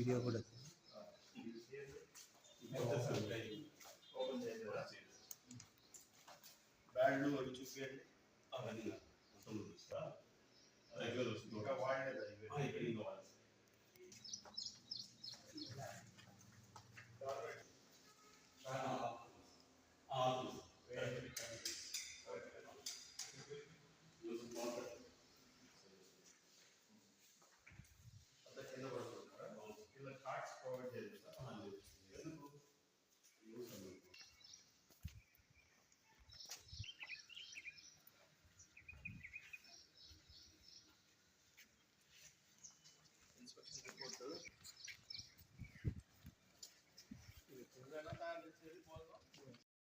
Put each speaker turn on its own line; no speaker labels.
Video కూడా
బ్యాడ్లు అవి చూపించండి. అవన్నీ మొత్తం చూస్తా రెగ్యులర్ వస్తుంది. వాడేది కింద పడుతుంటారా? కింద కార్డ్స్ ప్రొవైడ్ చేస్తారా? ఎందుకు ఇన్స్పెక్షన్ రిపోర్ట్ ఇది కింద తయారు చేసేది